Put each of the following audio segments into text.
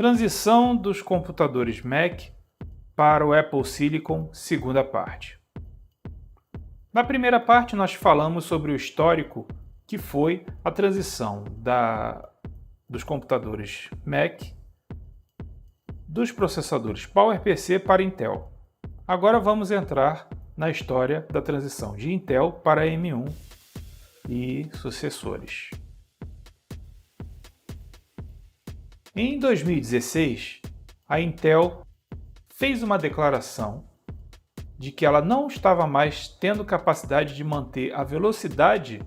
Transição dos computadores Mac para o Apple Silicon, segunda parte. Na primeira parte, nós falamos sobre o histórico que foi a transição dos computadores Mac, dos processadores PowerPC para Intel. Agora vamos entrar na história da transição de Intel para M1 e sucessores. Em 2016, a Intel fez uma declaração de que ela não estava mais tendo capacidade de manter a velocidade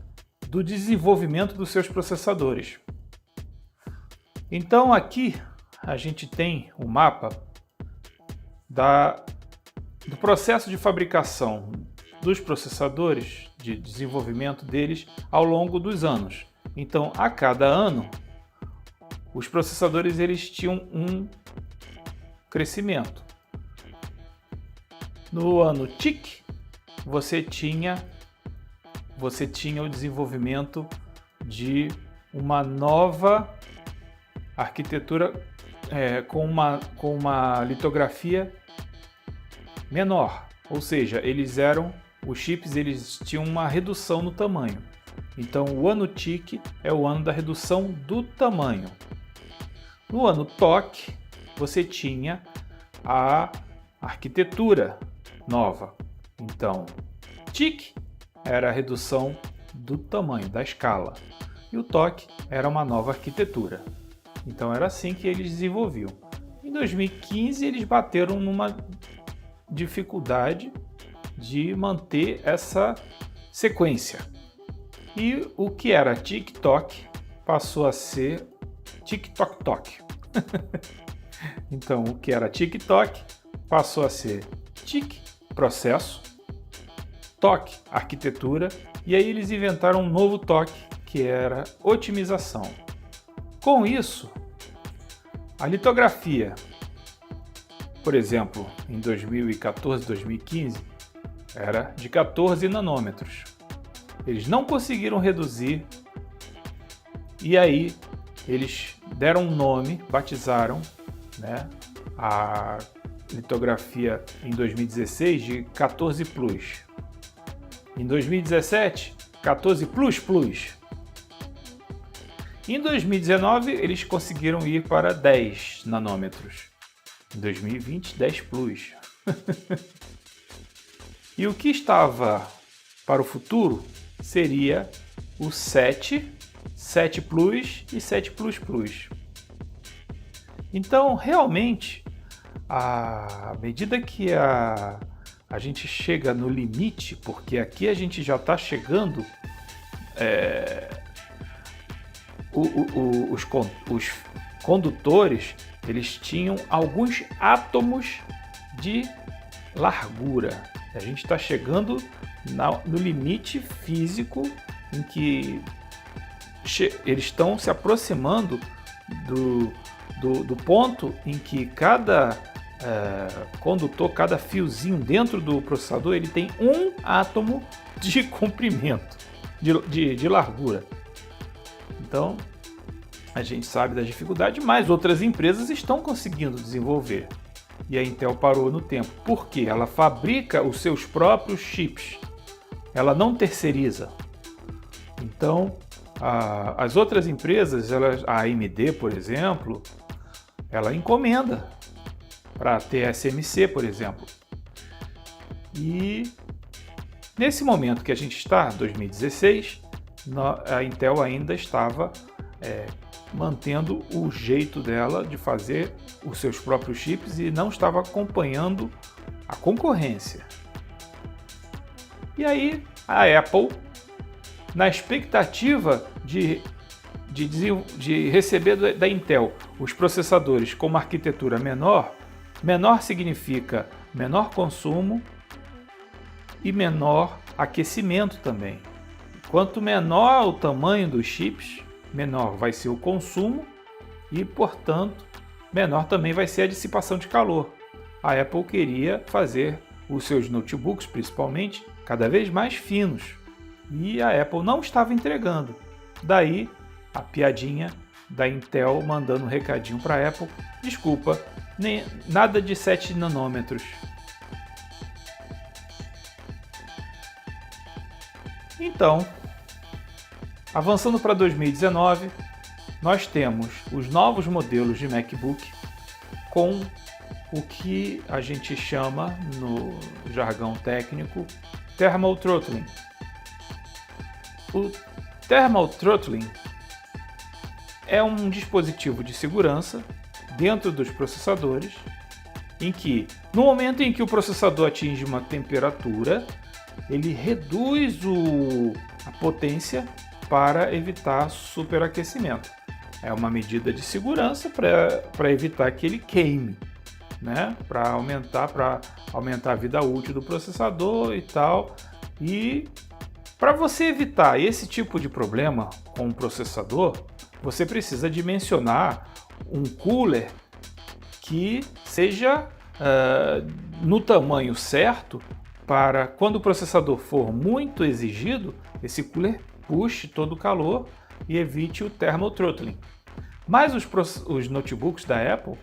do desenvolvimento dos seus processadores. Então aqui a gente tem o mapa do processo de fabricação dos processadores, de desenvolvimento deles ao longo dos anos. Então, a cada ano, os processadores eles tinham um crescimento. No ano TIC, você tinha o desenvolvimento de uma nova arquitetura com uma litografia menor, ou seja, os chips eles tinham uma redução no tamanho. Então, o ano TIC é o ano da redução do tamanho. No ano TOC, você tinha a arquitetura nova. Então, TIC era a redução do tamanho, da escala. E o TOC era uma nova arquitetura. Então, era assim que eles desenvolviam. Em 2015, eles bateram numa dificuldade de manter essa sequência. E o que era TIC-TOC passou a ser TIC-TOC-TOC. Então, o que era TIC-TOC passou a ser TIC, processo, TOC, arquitetura, e aí eles inventaram um novo TOC, que era otimização. Com isso, a litografia, por exemplo, em 2014, 2015, era de 14 nanômetros. Eles não conseguiram reduzir, e aí eles deram um nome, batizaram, a litografia em 2016 de 14 Plus. Em 2017, 14 Plus Plus. Em 2019, eles conseguiram ir para 10 nanômetros. Em 2020, 10 Plus. E o que estava para o futuro seria o 7, 7 Plus e 7 Plus Plus. Então, realmente, à medida que a gente chega no limite, porque aqui a gente já está chegando, os condutores, eles tinham alguns átomos de largura. A gente está chegando no limite físico em que eles estão se aproximando do ponto em que cada condutor, cada fiozinho dentro do processador, ele tem um átomo de comprimento, de largura. Então, a gente sabe da dificuldade, mas outras empresas estão conseguindo desenvolver. E a Intel parou no tempo. Por quê? Ela fabrica os seus próprios chips. Ela não terceiriza. Então, as outras empresas, a AMD, por exemplo, ela encomenda para a TSMC, por exemplo. E nesse momento que a gente está, 2016, a Intel ainda estava mantendo o jeito dela de fazer os seus próprios chips e não estava acompanhando a concorrência. E aí a Apple, na expectativa de receber da Intel os processadores com uma arquitetura menor, menor significa menor consumo e menor aquecimento também. Quanto menor o tamanho dos chips, menor vai ser o consumo e, portanto, menor também vai ser a dissipação de calor. A Apple queria fazer os seus notebooks, principalmente, cada vez mais finos. E a Apple não estava entregando. Daí a piadinha da Intel mandando um recadinho para a Apple: desculpa, nada de 7 nanômetros. Então, avançando para 2019, nós temos os novos modelos de MacBook com o que a gente chama, no jargão técnico, Thermal Throttling. O Thermal Throttling é um dispositivo de segurança dentro dos processadores, em que, no momento em que o processador atinge uma temperatura, ele reduz a potência para evitar superaquecimento. É uma medida de segurança para evitar que ele queime, né? Para aumentar a vida útil do processador e tal. E para você evitar esse tipo de problema com o processador, você precisa dimensionar um cooler que seja no tamanho certo, para quando o processador for muito exigido, esse cooler puxe todo o calor e evite o Thermal Throttling. Mas os notebooks da Apple,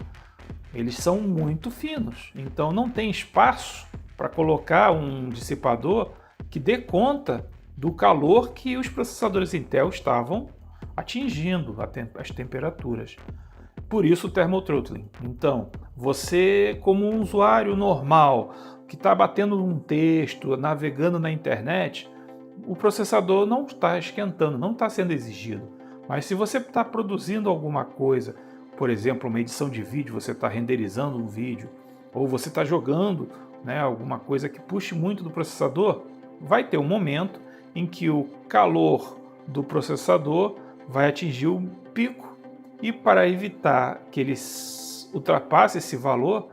eles são muito finos, então não tem espaço para colocar um dissipador que dê conta do calor que os processadores Intel estavam atingindo, as temperaturas. Por isso o Thermal Throttling. Então, você, como um usuário normal que está batendo um texto, navegando na internet, o processador não está esquentando, não está sendo exigido. Mas se você está produzindo alguma coisa, por exemplo, uma edição de vídeo, você está renderizando um vídeo, ou você está jogando, né, alguma coisa que puxe muito do processador, vai ter um momento em que o calor do processador vai atingir um pico, e para evitar que ele ultrapasse esse valor,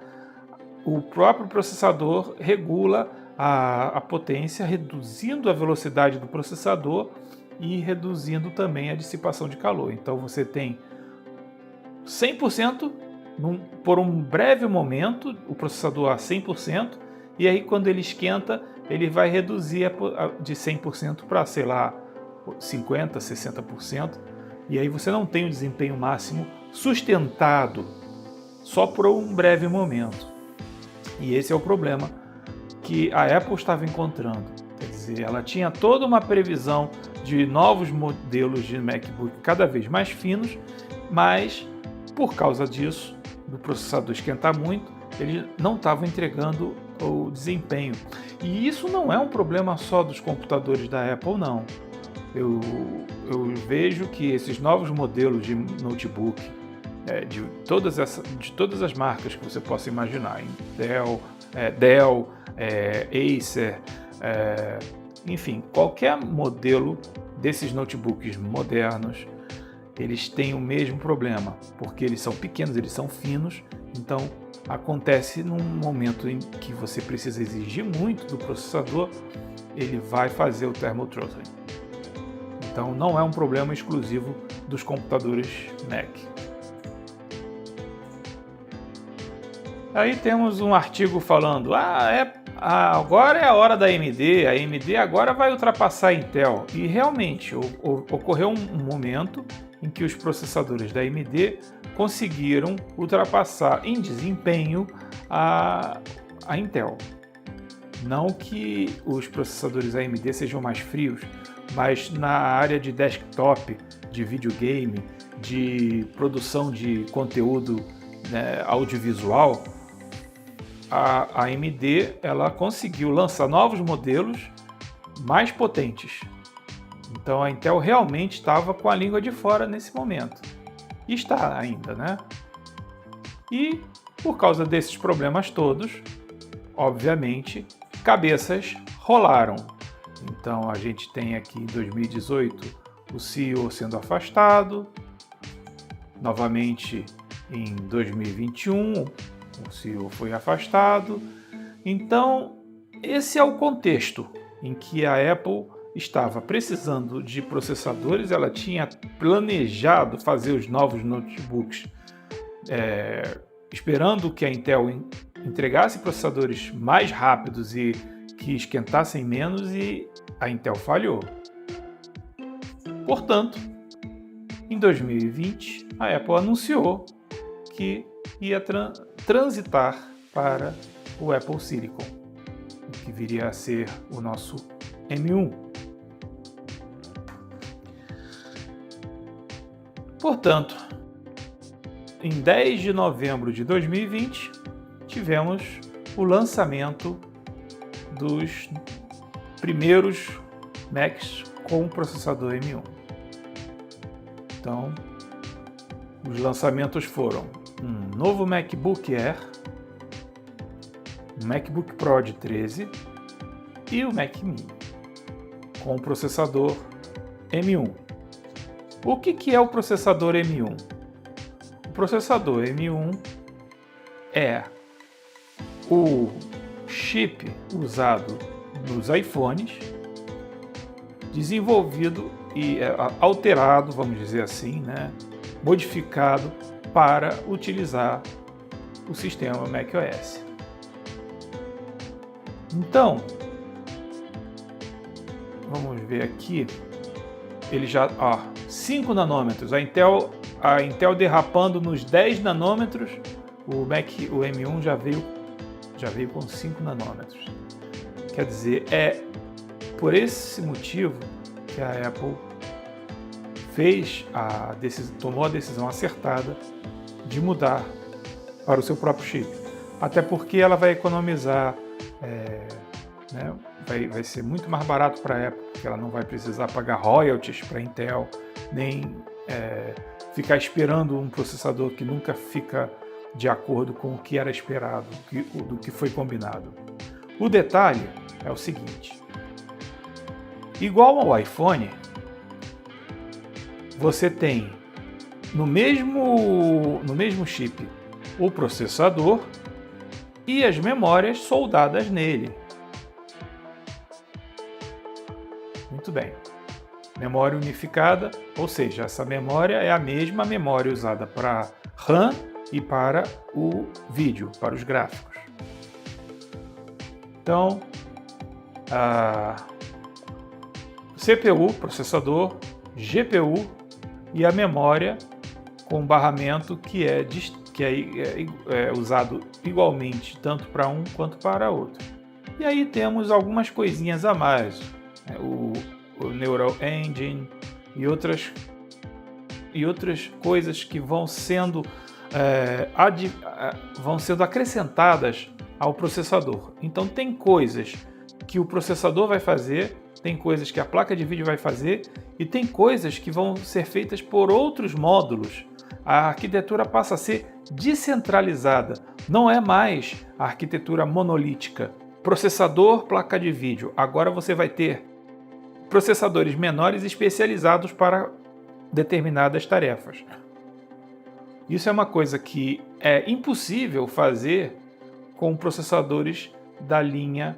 o próprio processador regula a potência, reduzindo a velocidade do processador e reduzindo também a dissipação de calor. Então você tem 100% por um breve momento, o processador a 100%, e aí quando ele esquenta, ele vai reduzir de 100% para, sei lá, 50%, 60%, e aí você não tem o desempenho máximo sustentado só por um breve momento. E esse é o problema que a Apple estava encontrando. Quer dizer, ela tinha toda uma previsão de novos modelos de MacBook cada vez mais finos, mas por causa disso, do processador esquentar muito, eles não estavam entregando o desempenho. E isso não é um problema só dos computadores da Apple, não. Eu vejo que esses novos modelos de notebook, de todas as marcas que você possa imaginar, Intel, Dell, Acer, enfim, qualquer modelo desses notebooks modernos, eles têm o mesmo problema, porque eles são pequenos, eles são finos, então acontece num momento em que você precisa exigir muito do processador, ele vai fazer o Thermal Throttling. Então não é um problema exclusivo dos computadores Mac. Aí temos um artigo falando, agora é a hora da AMD, a AMD agora vai ultrapassar a Intel. E realmente ocorreu um momento em que os processadores da AMD conseguiram ultrapassar em desempenho a Intel. Não que os processadores AMD sejam mais frios, mas na área de desktop, de videogame, de produção de conteúdo, né, audiovisual, a AMD ela conseguiu lançar novos modelos mais potentes. Então a Intel realmente estava com a língua de fora nesse momento. E está ainda, né? E por causa desses problemas todos, obviamente, cabeças rolaram. Então a gente tem aqui em 2018 o CEO sendo afastado, novamente em 2021 o CEO foi afastado. Então esse é o contexto em que a Apple estava precisando de processadores, ela tinha planejado fazer os novos notebooks esperando que a Intel entregasse processadores mais rápidos e que esquentassem menos, e a Intel falhou. Portanto, Em 2020, a Apple anunciou que ia transitar para o Apple Silicon, o que viria a ser o nosso M1. Portanto, em 10 de novembro de 2020, tivemos o lançamento dos primeiros Macs com processador M1. Então, os lançamentos foram um novo MacBook Air, um MacBook Pro de 13 e o Mac Mini com o processador M1. O que é o processador M1? O processador M1 é o chip usado nos iPhones, desenvolvido e alterado, vamos dizer assim, né? Modificado para utilizar o sistema macOS. Então, vamos ver aqui, ele já, 5 nanômetros, a Intel derrapando nos 10 nanômetros, o M1 já veio com 5 nanômetros. Quer dizer, é por esse motivo que a Apple tomou a decisão acertada de mudar para o seu próprio chip. Até porque ela vai economizar, né, vai ser muito mais barato para a Apple, porque ela não vai precisar pagar royalties para a Intel, nem ficar esperando um processador que nunca fica de acordo com o que era esperado, do que foi combinado. O detalhe é o seguinte: igual ao iPhone, você tem no mesmo chip o processador e as memórias soldadas nele. Muito bem. Memória unificada, ou seja, essa memória é a mesma memória usada para RAM e para o vídeo, para os gráficos. Então, a CPU, processador, GPU e a memória com barramento que é usado igualmente tanto para um quanto para outro. E aí temos algumas coisinhas a mais, o Neural Engine e outras coisas que vão sendo acrescentadas ao processador. Então tem coisas que o processador vai fazer, tem coisas que a placa de vídeo vai fazer e tem coisas que vão ser feitas por outros módulos. A arquitetura passa a ser descentralizada, não é mais a arquitetura monolítica. Processador, placa de vídeo. Agora você vai ter processadores menores especializados para determinadas tarefas. Isso é uma coisa que é impossível fazer com processadores da linha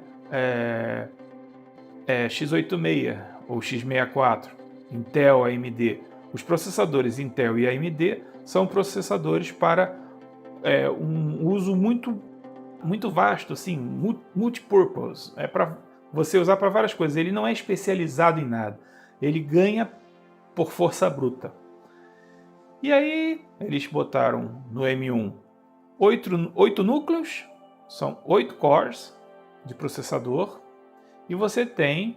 x86 ou x64, Intel, AMD. Os processadores Intel e AMD são processadores para um uso muito vasto, assim, multipurpose. É para você usar para várias coisas. Ele não é especializado em nada. Ele ganha por força bruta. E aí eles botaram no M1 8 núcleos, são 8 cores de processador, e você tem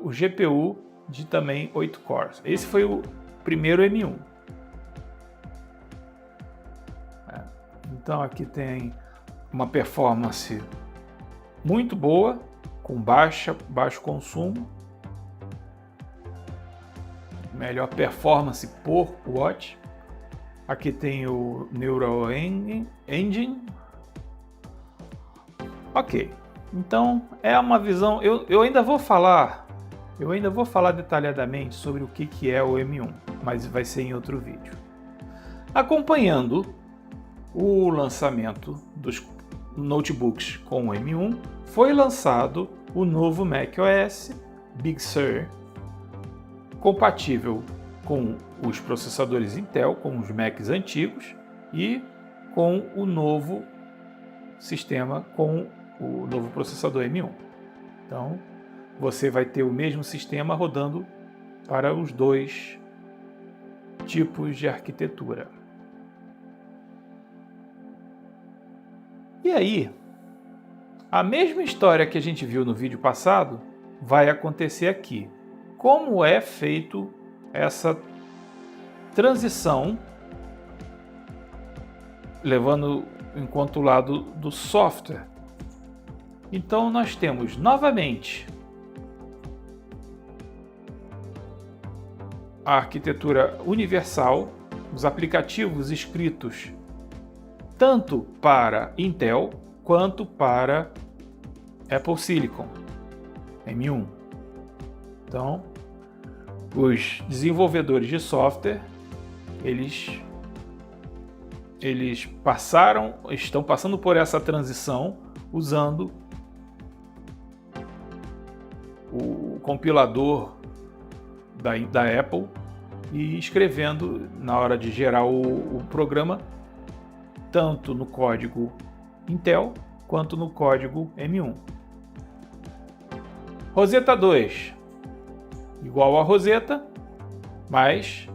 o GPU de também 8 cores. Esse foi o primeiro M1. Então aqui tem uma performance muito boa, com baixo consumo, melhor performance por watt. Aqui tem o Neural Engine. Ok, então é uma visão. Eu ainda vou falar detalhadamente sobre o que é o M1, mas vai ser em outro vídeo. Acompanhando o lançamento dos notebooks com o M1, foi lançado o novo macOS Big Sur, compatível com os processadores Intel, com os Macs antigos e com o novo sistema, com o novo processador M1. Então, você vai ter o mesmo sistema rodando para os dois tipos de arquitetura. E aí, a mesma história que a gente viu no vídeo passado vai acontecer aqui. Como é feito essa transição, levando em conta o lado do software. Então nós temos novamente a arquitetura universal, os aplicativos escritos tanto para Intel quanto para Apple Silicon M1. Então, os desenvolvedores de software, estão passando por essa transição usando o compilador da Apple e escrevendo na hora de gerar o programa tanto no código Intel quanto no código M1. Rosetta 2 igual a Rosetta, mas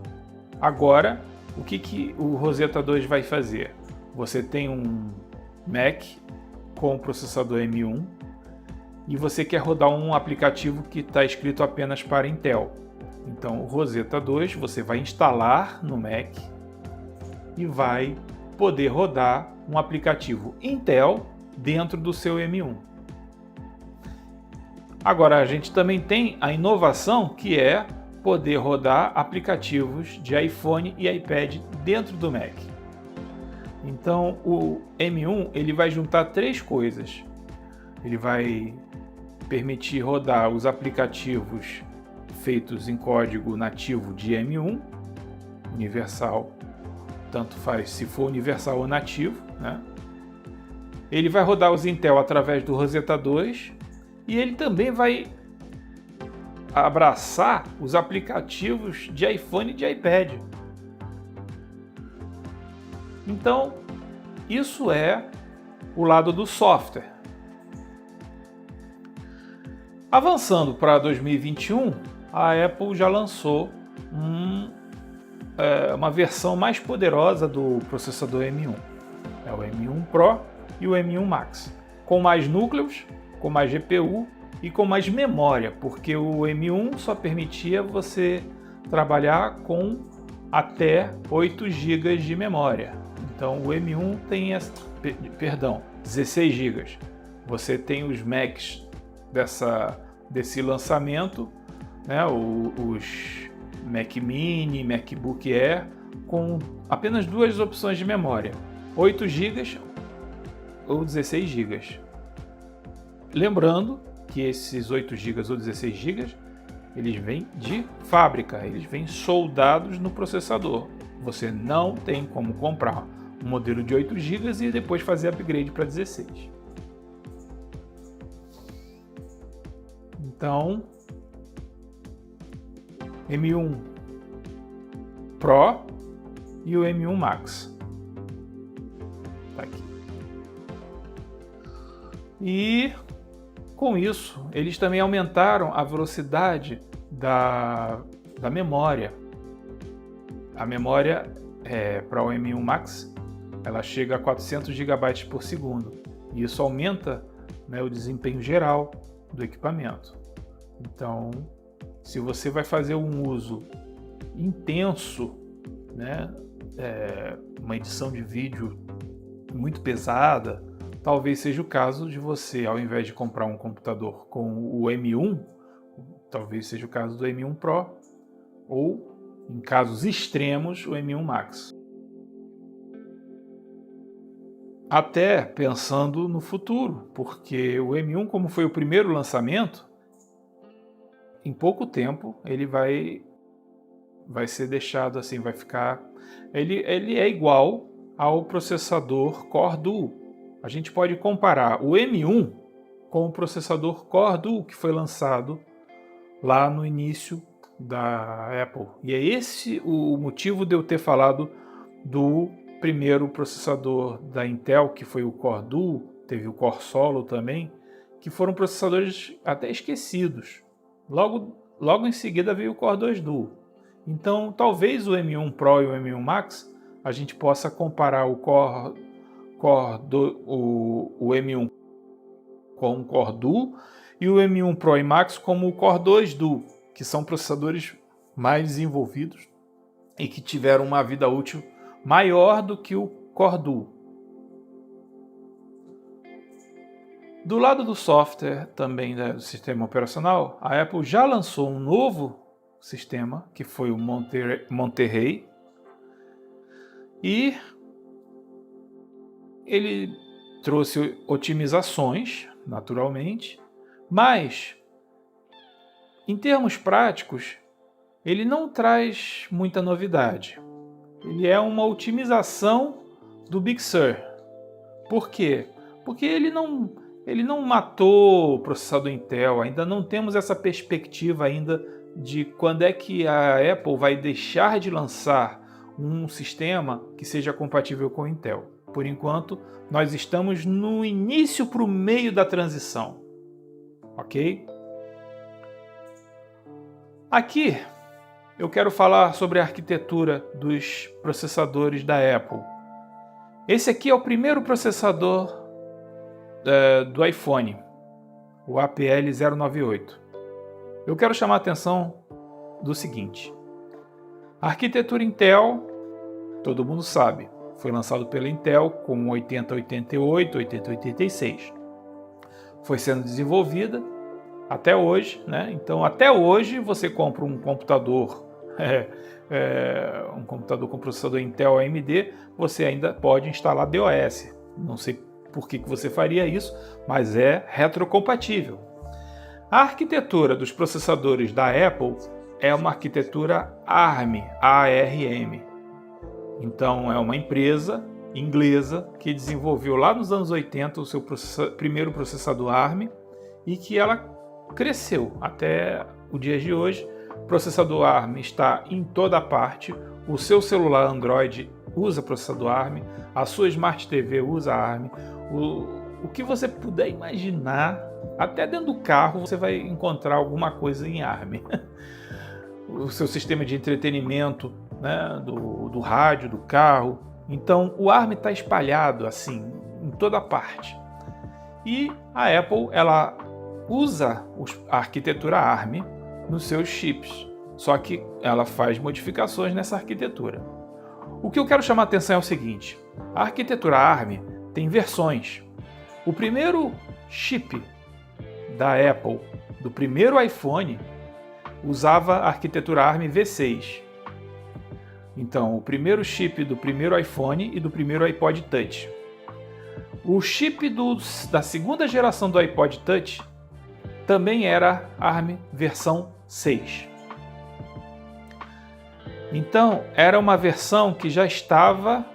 agora o que o Rosetta 2 vai fazer? Você tem um Mac com processador M1 e você quer rodar um aplicativo que está escrito apenas para Intel. Então o Rosetta 2 você vai instalar no Mac e vai poder rodar um aplicativo Intel dentro do seu M1. Agora a gente também tem a inovação que é poder rodar aplicativos de iPhone e iPad dentro do Mac. Então o M1 ele vai juntar três coisas. Ele vai permitir rodar os aplicativos feitos em código nativo de M1, universal, tanto faz se for universal ou nativo, né? Ele vai rodar os Intel através do Rosetta 2 e ele também vai abraçar os aplicativos de iPhone e de iPad. Então, isso é o lado do software. Avançando para 2021, a Apple já lançou uma versão mais poderosa do processador M1. É o M1 Pro e o M1 Max, com mais núcleos, com mais GPU e com mais memória, porque o M1 só permitia você trabalhar com até 8 GB de memória. Então o M1 tem 16 GB. Você tem os Macs desse lançamento, né, os Mac Mini, MacBook Air, com apenas duas opções de memória, 8 GB ou 16 GB. Lembrando que esses 8 GB ou 16 GB, eles vêm de fábrica, eles vêm soldados no processador. Você não tem como comprar um modelo de 8 GB e depois fazer upgrade para 16. Então, M1 Pro e o M1 Max. Tá aqui. E com isso, eles também aumentaram a velocidade da memória. A memória para o M1 Max, ela chega a 400 GB por segundo. E isso aumenta, né, o desempenho geral do equipamento. Então, se você vai fazer um uso intenso, né, uma edição de vídeo muito pesada, talvez seja o caso de você, ao invés de comprar um computador com o M1, talvez seja o caso do M1 Pro, ou, em casos extremos, o M1 Max. Até pensando no futuro, porque o M1, como foi o primeiro lançamento, em pouco tempo ele vai ser deixado assim, vai ficar... Ele é igual ao processador Core Duo. A gente pode comparar o M1 com o processador Core Duo que foi lançado lá no início da Apple. E é esse o motivo de eu ter falado do primeiro processador da Intel, que foi o Core Duo, teve o Core Solo também, que foram processadores até esquecidos. Logo em seguida veio o Core 2 Duo. Então, talvez o M1 Pro e o M1 Max, a gente possa comparar o M1 com o Core Duo e o M1 Pro e Max como o Core 2 Duo, que são processadores mais desenvolvidos e que tiveram uma vida útil maior do que o Core Duo. Do lado do software, também do sistema operacional, a Apple já lançou um novo sistema, que foi o Monterey, e ele trouxe otimizações, naturalmente, mas, em termos práticos, ele não traz muita novidade. Ele é uma otimização do Big Sur. Por quê? Porque ele não matou o processador Intel, ainda não temos essa perspectiva ainda de quando é que a Apple vai deixar de lançar um sistema que seja compatível com o Intel. Por enquanto, nós estamos no início para o meio da transição, ok? Aqui eu quero falar sobre a arquitetura dos processadores da Apple. Esse aqui é o primeiro processador do iPhone, o APL098. Eu quero chamar a atenção do seguinte: a arquitetura Intel, todo mundo sabe, foi lançado pela Intel com 8088, 8086. Foi sendo desenvolvida até hoje, né? Então, até hoje, você compra um computador, um computador com processador Intel AMD, você ainda pode instalar DOS. Não sei por que você faria isso, mas é retrocompatível. A arquitetura dos processadores da Apple é uma arquitetura ARM. Então, é uma empresa inglesa que desenvolveu lá nos anos 80 o seu primeiro processador ARM e que ela cresceu até o dia de hoje. O processador ARM está em toda parte, o seu celular Android usa processador ARM, a sua Smart TV usa ARM, o que você puder imaginar, até dentro do carro você vai encontrar alguma coisa em ARM. O seu sistema de entretenimento, né, do rádio, do carro. Então o ARM está espalhado assim em toda parte. E a Apple ela usa a arquitetura ARM nos seus chips, só que ela faz modificações nessa arquitetura. O que eu quero chamar a atenção é o seguinte: a arquitetura ARM tem versões. O primeiro chip da Apple, do primeiro iPhone, usava a arquitetura ARM V6. Então, o primeiro chip do primeiro iPhone e do primeiro iPod Touch. O chip da segunda geração do iPod Touch também era ARM versão 6. Então, era uma versão que já estava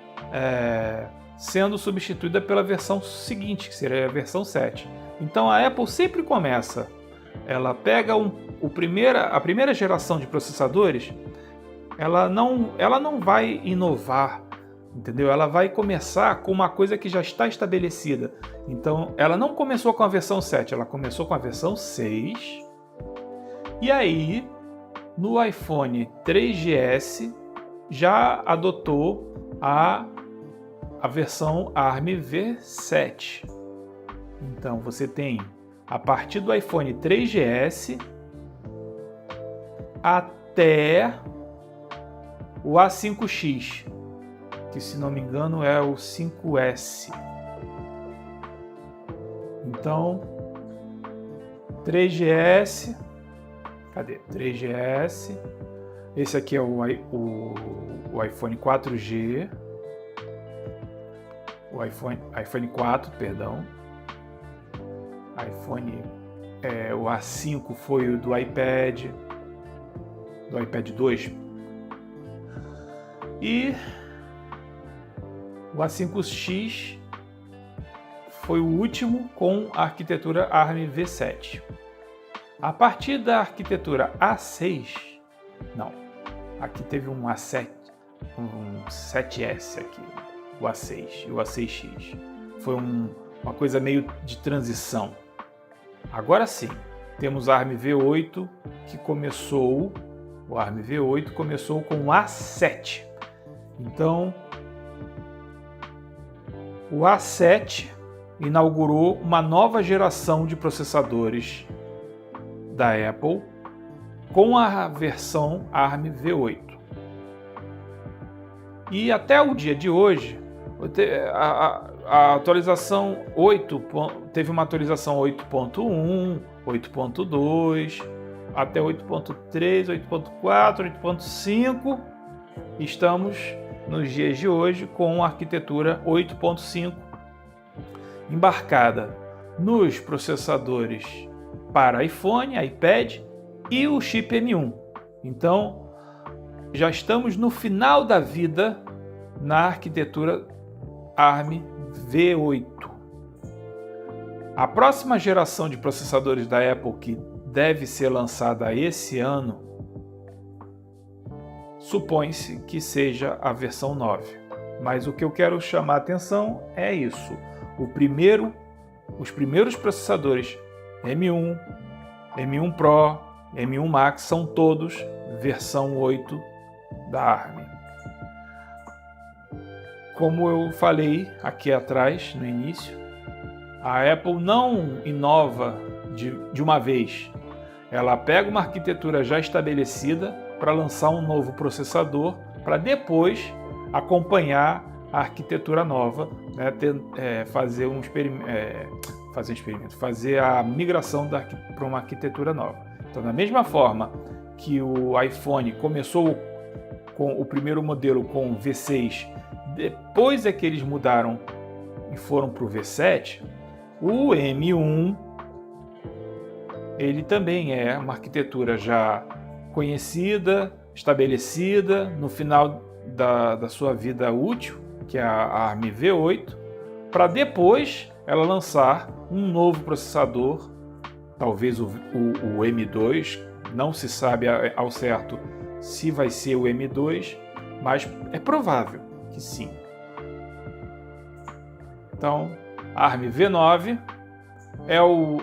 sendo substituída pela versão seguinte, que seria a versão 7. Então, a Apple sempre começa, ela pega a primeira geração de processadores, ela não vai inovar, entendeu? Ela vai começar com uma coisa que já está estabelecida. Então, ela não começou com a versão 7, ela começou com a versão 6. E aí, no iPhone 3GS, já adotou a versão ARM V7. Então, você tem, a partir do iPhone 3GS até o A5X, que, se não me engano, é o 5S. Então, 3GS, cadê? 3GS, esse aqui é o iPhone 4G, o iPhone 4, perdão, o A5 foi o do iPad 2, e o A5X foi o último com a arquitetura ARM V7. A partir da arquitetura A6, não, aqui teve um A7, um 7S aqui, o A6 e o A6X. Foi uma coisa meio de transição. Agora sim, temos a ARM V8 que começou o ARM V8 começou com o A7. Então, o A7 inaugurou uma nova geração de processadores da Apple com a versão ARM V8. E até o dia de hoje, a atualização 8 teve uma atualização 8.1, 8.2, até 8.3, 8.4, 8.5. Estamos nos dias de hoje com a arquitetura 8.5 embarcada nos processadores para iPhone, iPad e o chip M1. Então, já estamos no final da vida na arquitetura ARM V8. A próxima geração de processadores da Apple, que deve ser lançada esse ano, supõe-se que seja a versão 9. Mas o que eu quero chamar a atenção é isso. Os primeiros processadores M1, M1 Pro, M1 Max são todos versão 8 da ARM. Como eu falei aqui atrás, no início, a Apple não inova de uma vez. Ela pega uma arquitetura já estabelecida para lançar um novo processador, para depois acompanhar a arquitetura nova, né, fazer a migração para uma arquitetura nova. Então, da mesma forma que o iPhone começou com o primeiro modelo com o V6, depois é que eles mudaram e foram para o V7, o M1 ele também é uma arquitetura já conhecida, estabelecida, no final da sua vida útil, que é a ARM V8, para depois ela lançar um novo processador, talvez o M2, não se sabe ao certo se vai ser o M2, mas é provável que sim. Então, a ARM V9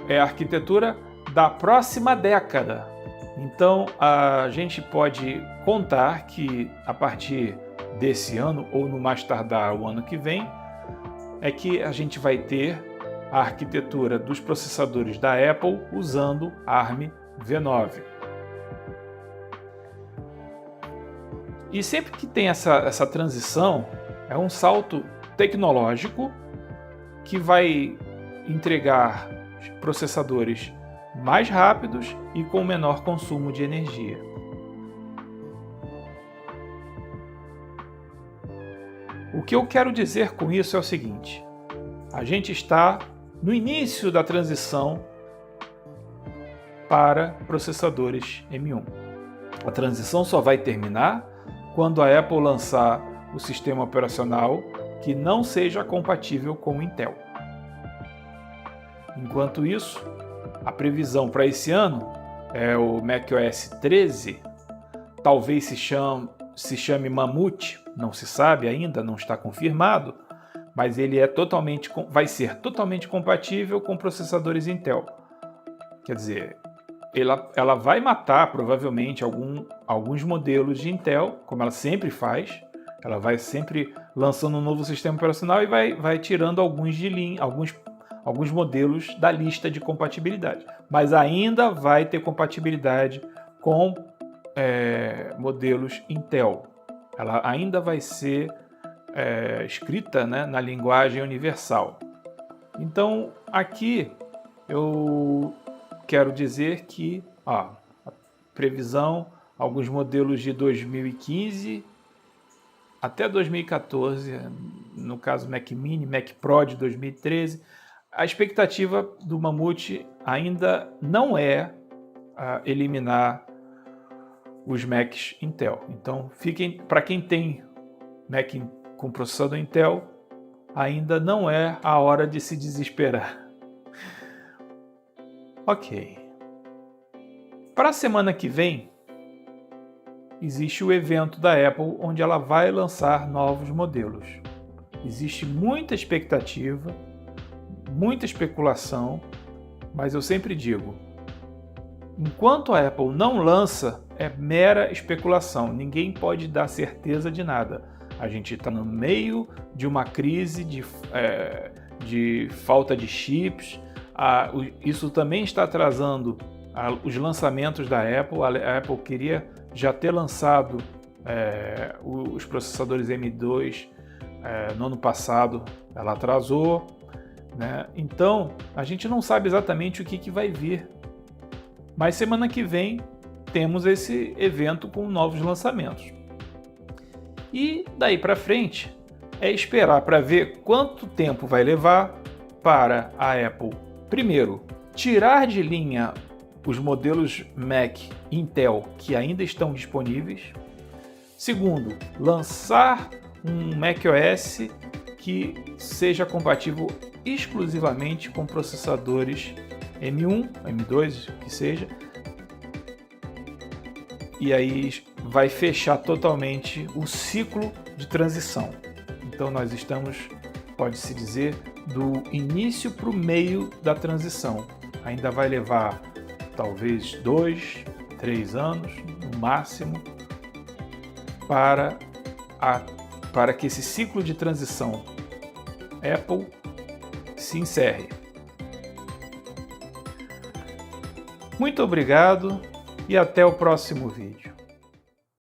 é a arquitetura da próxima década. Então, a gente pode contar que a partir desse ano, ou no mais tardar o ano que vem, é que a gente vai ter a arquitetura dos processadores da Apple usando ARM V9. E sempre que tem essa transição, é um salto tecnológico que vai entregar processadores mais rápidos e com menor consumo de energia. O que eu quero dizer com isso é o seguinte: a gente está no início da transição para processadores M1. A transição só vai terminar quando a Apple lançar o sistema operacional que não seja compatível com o Intel. Enquanto isso, a previsão para esse ano é o macOS 13, talvez se chame Mamute, não se sabe ainda, não está confirmado, mas ele vai ser totalmente compatível com processadores Intel. Quer dizer, ela vai matar provavelmente alguns modelos de Intel, como ela sempre faz. Ela vai sempre lançando um novo sistema operacional e vai tirando alguns modelos da lista de compatibilidade. Mas ainda vai ter compatibilidade com modelos Intel. Ela ainda vai ser escrita, né, na linguagem universal. Então, aqui eu quero dizer que a previsão, alguns modelos de 2015 até 2014, no caso Mac Mini, Mac Pro de 2013, a expectativa do Mamute ainda não é eliminar os Macs Intel. Então, para quem tem Mac com processador Intel, ainda não é a hora de se desesperar. Ok. Para a semana que vem, existe o evento da Apple, onde ela vai lançar novos modelos. Existe muita expectativa, muita especulação, mas eu sempre digo, Enquanto a Apple não lança, é mera especulação, ninguém pode dar certeza de nada. A gente está no meio de uma crise de falta de chips, isso também está atrasando os lançamentos da Apple. A Apple queria já ter lançado os processadores M2 no ano passado, ela atrasou, né? Então a gente não sabe exatamente o que vai vir. Mas semana que vem temos esse evento com novos lançamentos. E daí para frente é esperar para ver quanto tempo vai levar para a Apple, primeiro, tirar de linha os modelos Mac Intel que ainda estão disponíveis. Segundo, lançar um macOS que seja compatível exclusivamente com processadores M1, M2, que seja, e aí vai fechar totalmente o ciclo de transição. Então nós estamos, pode-se dizer, do início para o meio da transição. Ainda vai levar talvez 2, 3 anos, no máximo, para que esse ciclo de transição Apple se encerre. Muito obrigado e até o próximo vídeo.